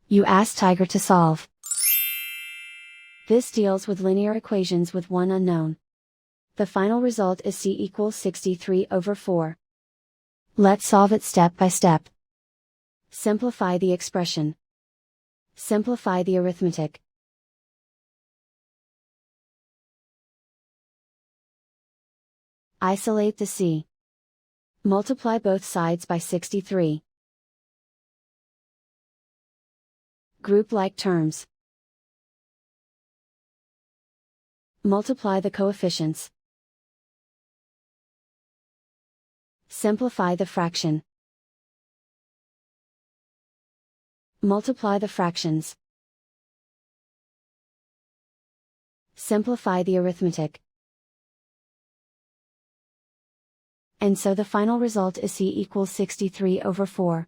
You ask Tiger to solve. This deals with linear equations with one unknown. The final result is c equals 63/4. Let's solve it step by step. Simplify the expression. Simplify the arithmetic. Isolate the c. Multiply both sides by 63. Group like terms. Multiply the coefficients. Simplify the fraction. Multiply the fractions. Simplify the arithmetic. And so the final result is c equals 63/4.